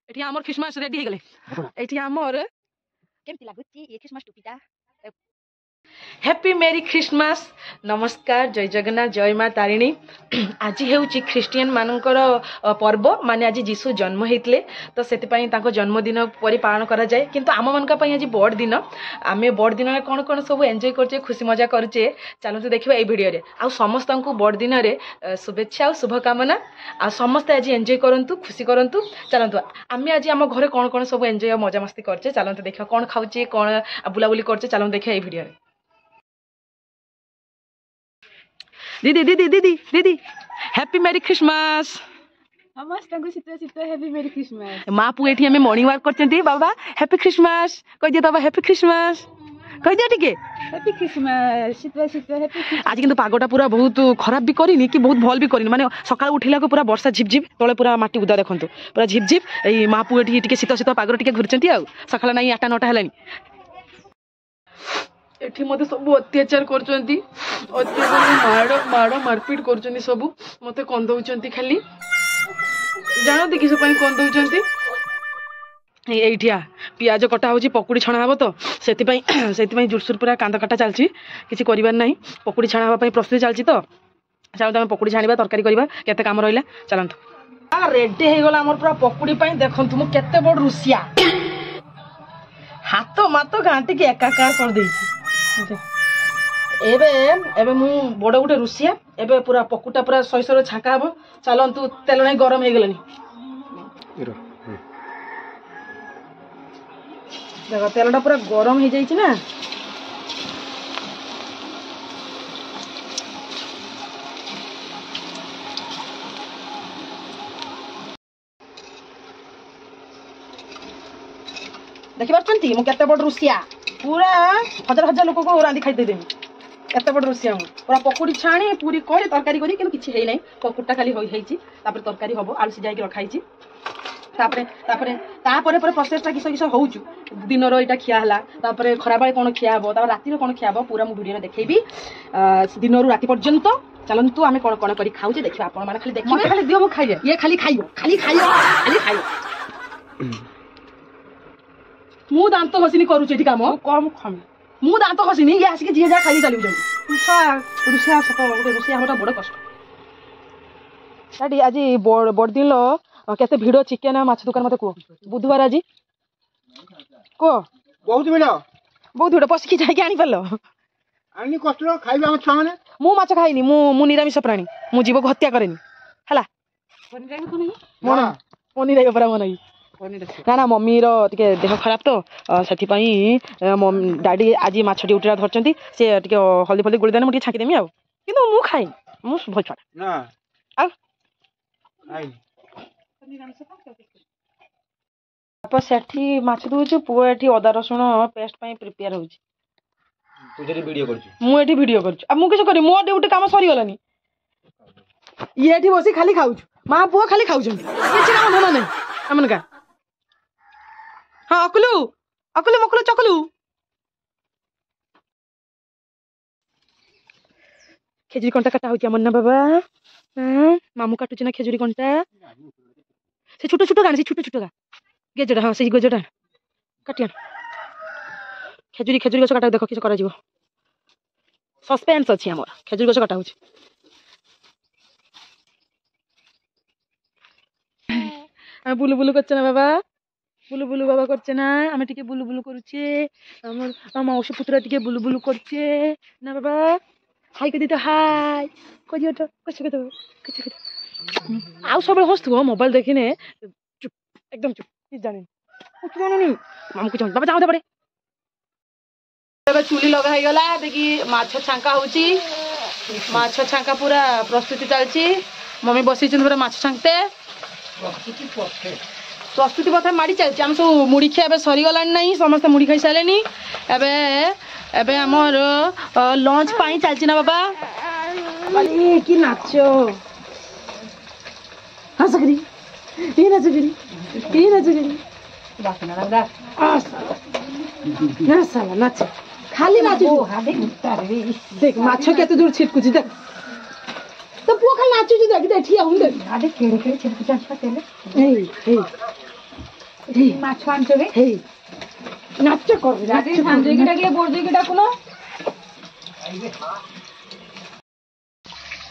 एठी हमर Christmas ready हे गेले एठी हमर केमति लागुची ये क्रिसमस टोपीटा हैप्पी मेरी क्रिसमस नमस्कार जय जगन्नाथ जय माँ तारिणी आज हेउची ख्रिस्टियन मानकर पर्व माने आज जीशु जन्म हेतले तो सेति पई ताको जन्मदिन परि पालन करा जाय किंतु आम मानका पई आज बड़ दिन आमे बड़ दिन रे कोन कोन सब एन्जॉय करचे खुशी मजा करचे चलंतु देखिबा ए वीडियो रे आ समस्त को बड़ दिन रे शुभेच्छा और शुभकामना आ समस्त आज एन्जॉय करंतु खुशी करंतु चलंतु आमे आज आम घरे कोन कोन सब एन्जॉय मजा मस्ती करचे चलंतु देखिबा कोन खाउचे कोन बुला बुली करचे चलंतु देखिबा ए वीडियो रे दीदी दीदी दीदी दीदी हैप्पी मेरी क्रिसमस समस्त को सितो सितो हैप्पी मेरी क्रिसमस माँ पु एठी हमें मॉर्निंग वॉक करचंती बाबा हैप्पी क्रिसमस कह दियो बाबा हैप्पी क्रिसमस कह दियो ठीक है हैप्पी क्रिसमस सितो सितो हैप्पी आज किंतु पागोटा पूरा बहुत खराब भी करिनी कि बहुत भल भी करिनी माने सकाळ उठिला को पूरा वर्षा झिप झिप तळे पूरा माटी उदा देखंतु पूरा झिप झिप एई माँ पु एठी टिके सितो सितो पागोर टिके घुरचंती आ सकाळ नाही 8 9 हेलानी एठी मते सब अत्याचार करचंती अत्याचार माड़ मारपीट करचंती सब मते कंदौचंती खाली जानो देखि सब पई कंदौचंती एठिया पियाज कटा होची पकुड़ी छणा हबो तो सेति पई जुरसुर पूरा कांदा काटा चलची किछि करिबार नाही पकुड़ी छणा हबा पई प्रस्तुति चलची तो चलो तमे पकुड़ी छानिबा तरकारी करबा केते काम रहिला चलंतु आ रेडी हे गेला हमर पूरा पकुड़ी पई देखंतु मु केते बड रुसिया हाथ मातो गांटी के एकाकार कर देछि एबे एबे मु बड़ गुटे रुसिया एबे पूरा पकुटा पूरा सैसर छाका हबो चलंतु तेल नै गरम हे गेलनी देखो तेलटा पूरा गरम हो जाइए ना देखि पारछंती मु केते बड़ रुसिया पूरा हजार हजार लोक को रांदी खाई देदेमी केते बड़ रुसिया मु पूरा पकुड़ी छाणी पूरी करे तरकारी करी किंतु किछि हेइ नै पकुटा खाली होई हेइची तापर तरकारी हबो आलू सिजाई के रखाइची तापरे तापरे तापरे पर प्रोसेसटा किस किस होउचु दिन रो इटा खिया हला तापरे खराबाळे कोन खिया हबो तापर राती रो कोन खिया हबो पूरा मु वीडियो रे देखेबी दिन रो राती पर्यंत चलंतु आमे कोन कोन करी खाउचे देखिबा आपण माने खाली देखिबे खाली दियो मु खाइए ये खाली खाइयो मु दांत घसिनी करूचे एठी काम कम खम मु दांत घसिनी ये आसी के जिए जा खाली चालू जंती रुसिया सको रुसिया हमरा बड़ कष्ट दादी आज बड़ दिन लो केते भिड़ो चिकेन माछ दुकान मते को बुधवार आज को बहुत भिड़ पसकी जाके आनी परलो आनी कष्ट खाइबा हम छा माने मु माछ खाइनी मु निरामिष प्राणी मु जीव हत्या करेनी हला पनीर को नहीं मोना पनीर रे परा मोनाई ना ना मम्मी रो टिके देह खराब तो सेति पई डैडी आज माछ ड्यूटी धरचंती से टिके हल्दी फल्दी गुଳି देने मु टिके छाकी देमी आ किंतु मु खाइ मु भल छडा ना आ आई आप सेठी माछ दोछु पुओ एठी अदा रसुण पेस्ट पई प्रिपेयर होउची तू जरी वीडियो करछु मु एठी वीडियो करछु अब मु किछ करी मो ड्यूटी काम सरी गलानी ये एठी बसी खाली खाउछु मां पुओ खाली खाउछु किछ काम धना नै हमन का हां अकलू अकलू मकलू चकलू खेजुरी कंटा काटा होची हमन ना बाबा हां मामू काटुची ना खेजुरी कंटा से छोटो छोटो गान से छोटो छोटो गा गेजडा हां से गेजडा काटिया खेजुरी खेजुरी गछ काटा देखो किछ करा जीवो सस्पेंस अछि हमर खेजुरी गछ काटा होची आ बुलु बुलु करछ ना बाबा बुलु बुलु बाबा करछ ना आमे टिके बुलु बुलु करूछे हमर मौसी पुत्र टिके बुलु बुलु करछे ना बाबा हाय कदी तो हाय कदियो तो कछ आउ सब हस्तु मोबाइल देखिने चुप एकदम चुप कि जाने कुछ जाने नहीं मामू कुछ बाबा जाओ दे पड़े चूली लगा है गला देखी माछ छांका होची माछ छांका पूरा प्रस्तुति चलची मम्मी बसी पूरा माछ छांकते प्रस्तुति पथे माड़ी चलची हम सब मुड़ी खिया एबे सरी गलानी नहीं समस्त मुड़ी खाई सालेनी एबे एबे हमर लंच पाई चलची ना बाबा अरे की नाचो हसगरी ये नाचगरी बात ना लगा ना साला नाच खाली नाच देख माछ केते दूर छिटकुची देख तो पुओ खाली नाच नाचुची देख दे ठीक आउन दे आदे केड़े केड़े छेप चांस पतेले हे माछ आनछबे हे नाच कर आदे सांजे की डाकिले बोर्ड की डाकुनो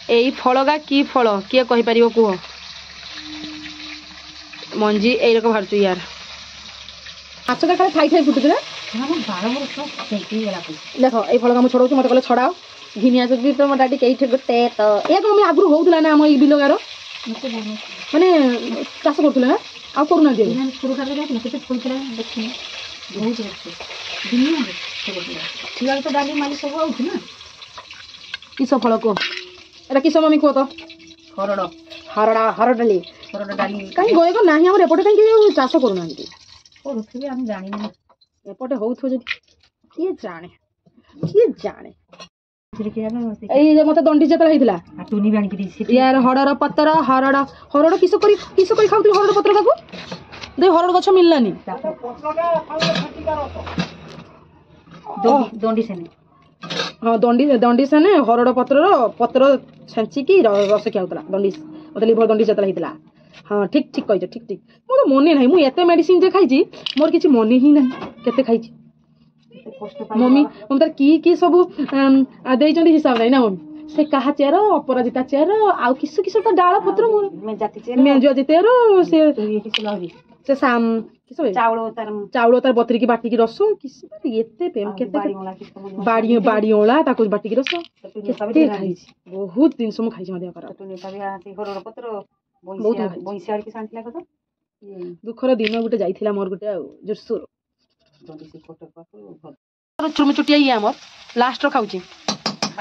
एई फळगा की फळ किए कहि परिबो कुह मंजी एई रक भारचु यार माछ का खाली खाई खाई फुटुतला हम 12 वर्ष सेठी गेला को देखो एई फळगा मु छडौछु मते कहले छडाओ घिनिया जदी तो मटाटी केई ठे गते तो एक हम आगरु होउतला ना हम ई बिलोगारो मते बोलो माने चाष करथुला ना आ करू ना दे हम शुरू कर दे केते फुलतला देखि बहुत अच्छे दुनिया में ठीक तो डाली माली सब आउछ ना किस फळ को एटा किस मम्मी को तो हरड़ हरडाली हरड़ डाली काई गए को नाही हमर एपटे काई चाष करू नांती କରୁଥିବେ ଆମେ ଜାଣିନୁ एपटे होउथो जदी किए जाने छिलके एई जे मते दंडी जेतला हेतिला टुनी बाणी की यार हरड़ पत्तर हरड़ किस करी खाउतली हरड़ पत्तर काकू दे हरड़ गछ मिललानी दंडी सेने हाँ दंडी सेने हरड़ पत्र छेंची की रस खाउतला दंडी मते लिभर दंडी जेतला हेतिला हाँ ठीक कहिछ ठीक मोर मने नाही मु एते मेडिसिन जे खाइची मोर किछि मने ही नाही केते खाइची मम्मी तार की सब देइचंदी हिसाब नाही ना मम्मी से कहा चेर अपराजिता चेर आउ किस तो डाल पत्र मैं जाति चेर मेजो जितेर से किस लहरी से साम किस चावल तार बतरी की बाटी की रस किस एते पेम केते बाड़ी ओला ताको बाटी की रस केते खाइची बहुत दिन सम खाइची मते कर टुनी पाबिया से हरड़ पत्र बहुत बइसाड़ी के सांठला कत दुखर दिन गुटे जाइथिला मोर गुटे जोरसोर दंडी से फोटो पातो चुरमी चुटिया ये हमर लास्ट रो खाउची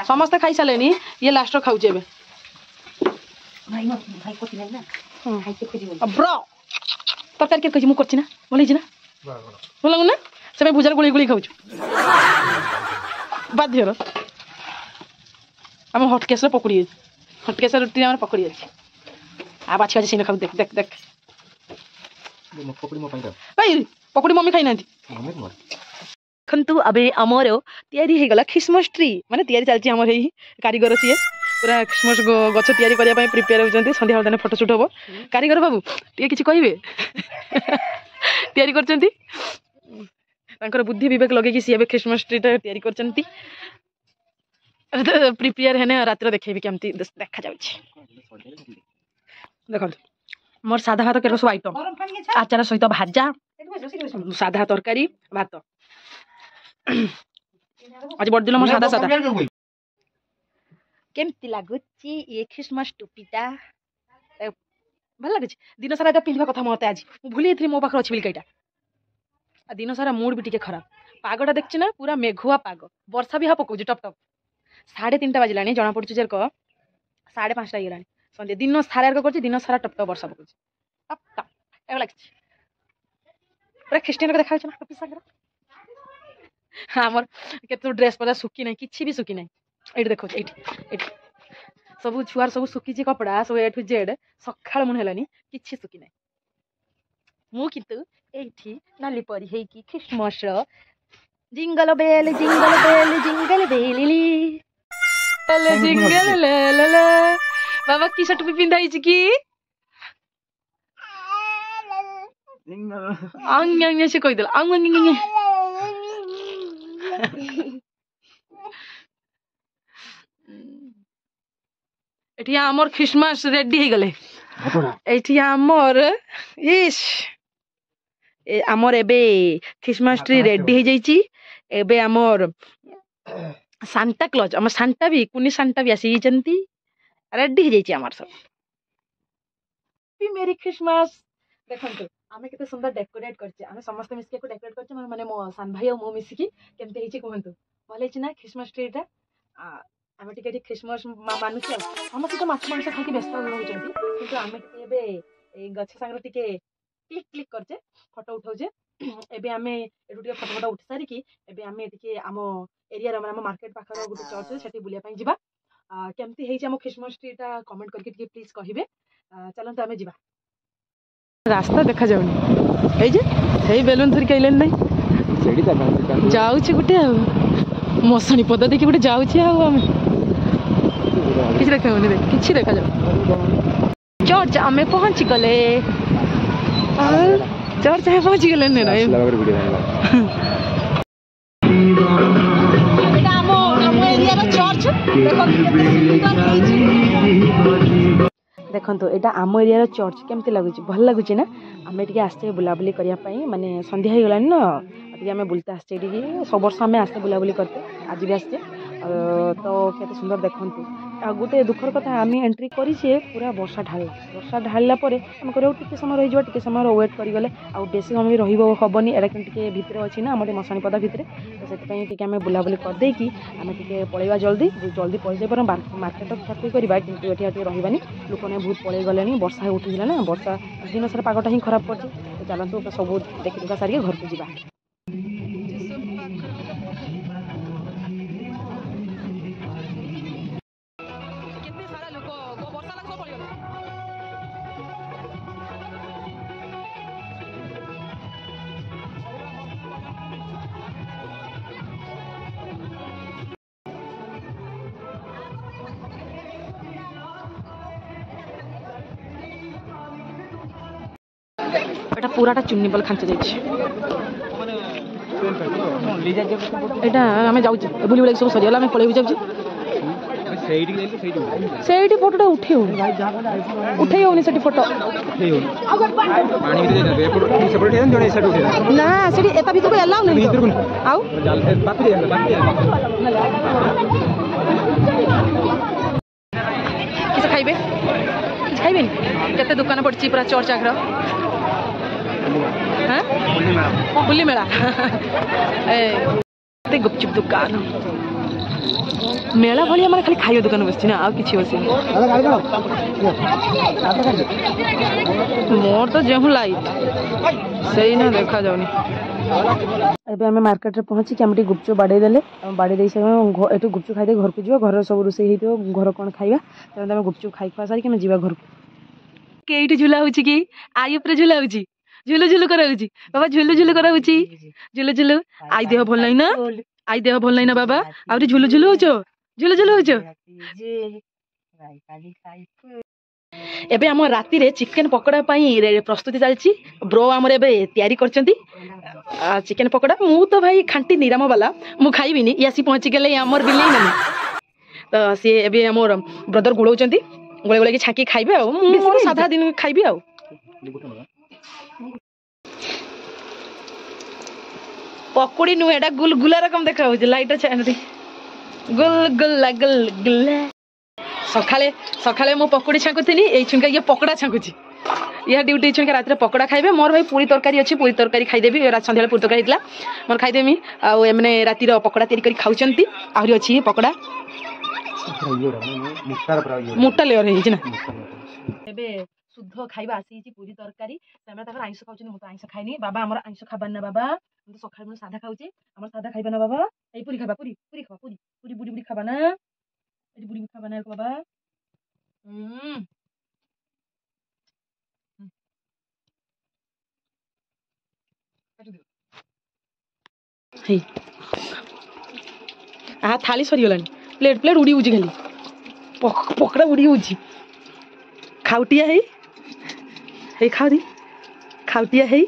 समस्त खाई सालेनी ये लास्ट रो खाउची एबे भाई कोती नहीं ना खाई के खोजी बोल ब्रो तरकारी के कजी मु करची ना बोलैची ना बोल लागु ना समय भुजार गुली खाउछु बाध्य रो हम हॉटकेस रे पकड़ी हॉटकेस रोटी हमर पकड़ी अछि आ बाछी सिने खाउ देख पकड़ी मो पाइदा भाई पकड़ी मम्मी खाई नांती मम्मी मोर खंतु अबे अमर तैयारी हे गला क्रिसमस ट्री माने तैयारी चलची हमर हे कारीगर सीए पूरा क्रिसमस गछ तैयारी करिया पय प्रिपेयर होचंती संध्या हलदाने फोटो शूट होबो कारीगर बाबू टिके किछि कहिबे तैयारी करचंती तांकर बुद्धि विवेक लगे कि सीए क्रिसमस ट्री तैयारी करचंती प्रिपेयर हेने रात्र देखेबी केमती देखा जाउछि देखो मोर साधा भात केरो सब आइटम आचार सहित भाजा साधा तरकारी भात आज बड़ दिन मोर साधा केमती लागुची ये क्रिसमस टोपीटा भल लागुची दिन सारा एटा पिंधवा कथा मते आज मु भूली थी मो पाखर अछि बिलकैटा आ दिन सारा मूड भी टिके खराब पागटा देखछि ना पूरा मेघुआ पाग वर्षा भी हा पकोजी टप टप 3:30 बाजिलानी जना पड़छ जे क 5:30 गेलानी संध्या दिन सारा करछि दिन सारा टप टप वर्षा पकोजी टप टप एगो लागछि पूरा क्रिश्चियन को देखा छ ना टोपी सागर हमर केतो ड्रेस पदा सुकी नै किछि भी सुकी नै एठी देखो एठी सब छुआर सब सुकी छी कपड़ा सब ए टू जेड सखाळ मुन हेलानी किछि सुकी नै मु किंतु एठी नाली परी हे की क्रिसमस रो जिंगल बेल बेली ले जिंगल ले बाबा की शर्ट भी पिंधाई छी की आंग आंग से कहि देला आंग आंग एठी हमर क्रिसमस रेडी हे गले एठी हमर इस हमर एबे क्रिसमस ट्री रेडी हे जाई छी एबे हमर सांता क्लॉज हमर सांता भी कुनी सांता भी आसी जंती रेडी हे जाई छी हमर सब हैप्पी मेरी क्रिसमस देखंतु आमे केते सुंदर डेकोरेट करछे आमे समस्त मिसके को डेकोरेट करछे माने मो सान भाई और मो मिसकी केमते हेची कहंतु भले छी ना क्रिसमस ट्री टा आमे टिके क्रिसमस मानु छी हम तो माछ मांस खाकी व्यस्त हो जंती किंतु आमे टिके एबे ए गछ संग टिके क्लिक करछे फोटो उठाउछे एबे आमे एटु टिके फोटो उठ सारी की एबे आमे टिके आमो एरिया रे हम मार्केट पाखर गुटे चर्च सेठी बुलिया पई जिबा केमती हेची हम क्रिसमस ट्री टा कमेंट करके टिके प्लीज कहिबे चलंतु आमे जिबा रास्ता देखा जाउनी ए जे हेई बेलून धरि कइलेन नै सेडी ता जाउछि गुटे मसणी पद देखि गुटे जाउछि आ हम କିଛି ଦେଖାଯାଉନି ଦେଖ କିଛି ଦେଖାଯାଉ ଚର୍ଚ୍ଚ ଆମେ ପହଞ୍ଚି ଗଲେ ଚର୍ଚ୍ଚ ଆମେ ପହଞ୍ଚି ଗଲେ ଏଇଟା ଆମ ଏରିଆର ଚର୍ଚ୍ଚ ଦେଖନ୍ତୁ ଏଇଟା ଆମ ଏରିଆର ଚର୍ଚ୍ଚ କେମିତି ଲାଗୁଛି ଭଲ ଲାଗୁଛି ନା ଆମେ ଟିକେ ଆସିଛେ ବୁଲାବୁଲି କରିବା ପାଇଁ ମାନେ ସନ୍ଧ୍ୟା ହେଇଗଲାଣି ନା ଟିକେ ଆମେ ବୁଲତେ ଆସିଛେ ଏଠିକି ସବୁ ବର୍ଷ ଆମେ ଆସିଛେ ବୁଲାବୁଲି କରତେ ଆଜି ବି ଆସିଛେ ତ କେତେ ସୁନ୍ଦର ଦେଖନ୍ତୁ ଆଉ ଗୋଟେ ଦୁଃଖର କଥା ଆମେ ଏଣ୍ଟ୍ରି କରିଛେ ପୁରା ବର୍ଷା ଢାଳିଲା ପରେ ଆମେ କରିବାକୁ ଟିକେ ସମୟ ରହିଯିବ ଟିକେ ସମୟ ୱେଟ୍ କରିଗଲେ ଆଉ ବେଶୀ ସମୟ ରହିବ ହେବନି ଏଇଟା କିନ୍ତୁ ଟିକେ ଭିତରେ ଅଛି ନା ଆମର ମଶାଣି ପଦା ଭିତରେ ତ ସେଥିପାଇଁ ଟିକେ ଆମେ ବୁଲାବୁଲି କରିଦେଇକି ଆମେ ଟିକେ ପଳେଇବା ଜଲ୍ଦି ପଳେଇ ଯାଇପାର ମାର୍କେଟ ଠକେଇ କରିବା କିନ୍ତୁ ଏଠି ଟିକେ ରହିବାନି ଲୋକମାନେ ବହୁତ ପଳେଇ ଗଲେଣି ବର୍ଷା ଉଠିଥିଲା ନା ବର୍ଷା ଦିନ ସାରା ପାଗଟା ହିଁ ଖରାପ କରିଛି ତ ଚାଲନ୍ତୁ ସବୁ ଦେଖି ଦୁଖା ସାରିକି ଘରକୁ ଯିବା এটা পুরাটা চুন্নি বল খাঞ্চা যাইছি এটা আমি যাচ্ছি বুলি বুলাকি সব সরিগলা আমি পড়াইবি যাচ্ছি ସେଇଠି ଫଟୋଟା ଉଠେଇ ହଉନି ସେଠି ଫଟୋ ନା ସେଠି ଏତା ଭିତରକୁ ଏଲାଉ ନାହିଁ ଆଉ କିଛି ଖାଇବେ କିଛି ଖାଇବେନି କେତେ ଦୋକାନ ପଡ଼ିଛି ପୁରା ଚର୍ଚ୍ଚ ଆଗ୍ର ବୁଲି ମେଳା ଗୁପଚୁପ ଦୋକାନ मेला भाई खाली खाଇବା दुकान बस ना आउ किसी बस मोर तो जेहू लाइट सही ना देखा जाऊनी एबे हमें मार्केट रे पहुंची कि हम गुपचुप बाड़े देले बाड़े दे से एटू गुपचुप खाई दे घर को जीवा घर सब रोसे हेतो घर कोन खाइबा तने हम गुपचुप खाई खा सारी कि हम जीवा घर केइटी झुला होची कि आई ऊपर झुला होची झुलु झुलु करा होची बाबा झुलु झुलु करा होची झुलु झुलु आई देह भल नै ना आई देह भल नै ना बाबा आउरी झुलु झुलु होचो झुलु झुलु होचो एबे हम राती रे चिकन पकोड़ा पई प्रस्तुति चलची ब्रो हमर एबे तयारी करचंती चिकन पकोड़ा मु तो भाई खांटी निराम वाला मु खाइबिनी यासी पहुंची गेले हमर बिले नै तो से एबे हमर ब्रदर गुळौचंती गोळे गोळे के छाकी खाइबे आ मोर साधा दिन खाइबे आ पकोड़ी नु एडा गुलगुला रकम देखा हो लाइट छानती गुलगुला गुलगुला सकाळे सकाळे मो पकोड़ी छाकुथिनी ए छुनका ये पकोड़ा छाकुची या ड्यूटी छुनका रात रे पकोड़ा खाइबे मोर भाई पूरी तरकारी अछि पूरी तरकारी खाइ देबी रात संध्या पूरी तरकारी हितला मोर खाइ देमी आ एमने राती रो पकोड़ा तयारी करी खाउचंती आहुरी अछि पकोड़ा मोटा लेयर हे छि ना एबे शुद्ध खाइबा आसी पूरी तरकारी तमे तकर आइंस खाउछन मु तो आइंस खाइनी बाबा हमर आइंस खाबान ना बाबा हम तो सकाळ में सादा खाउछे हमर सादा खाइबा ना बाबा ए पूरी खाबा पूरी पूरी खाबा पूरी पूरी बुडी बुडी खाबा ना ए बुडी बुडी खाबा ना बाबा हे आ थाली सरी गलानी प्लेट प्लेट उडी उजी खाली पकड़ा उडी उजी खाउटिया है खाऊ दी खाउटिया है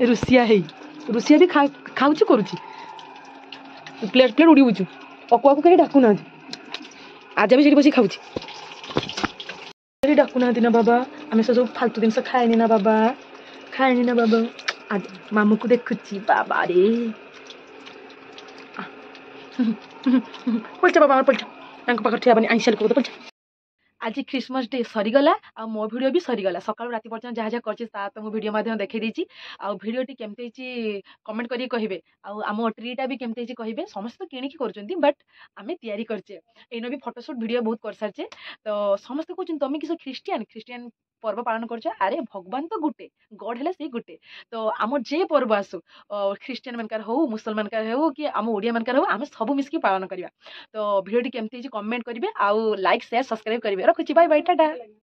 रुसिया भी खाऊची करूची प्लेट प्लेट उड़ी उचु अकुआ को कहीं डाकू ना आज भी बस खाऊची डाकू ना बाबा आम सब फालतू जिन खाएनी ना बाबा आज मामू को देखुची बाबा रे पलचा बाबा पलचा पाखे ठिया बनी आइसा लोक पलचा आज क्रिसमस डे सरीगला आ मो वीडियो भी सरीगला सकाळ राति पर्यंत जहाँ जहाँ करछि ता तो मो वीडियो माध्यम देखै दैछि आ वीडियो टी केमते छि कमेंट करी कहिबे आ आम ट्रीटा भी केमते छि कहिबे समस्त किणी की करछंती बट आमे तयारी करछे एनो भी फोटोशूट वीडियो बहुत कर सारछे तो समस्त कहउछन तमे किस क्रिश्चियन पर्व पालन करछे अरे भगवान तो गुटे गॉड हेले से गुटे तो आम जे पर्व आसु क्रिश्चियन मानकर हो मुसलमान का हो कि आम ओडिया मानकर हो आमे सब मिसकी पालन करबा तो वीडियो टी केमते छि कमेंट करिवे आ लाइक शेयर सब्सक्राइब करिवे रखुछि बाय बाय टाटा।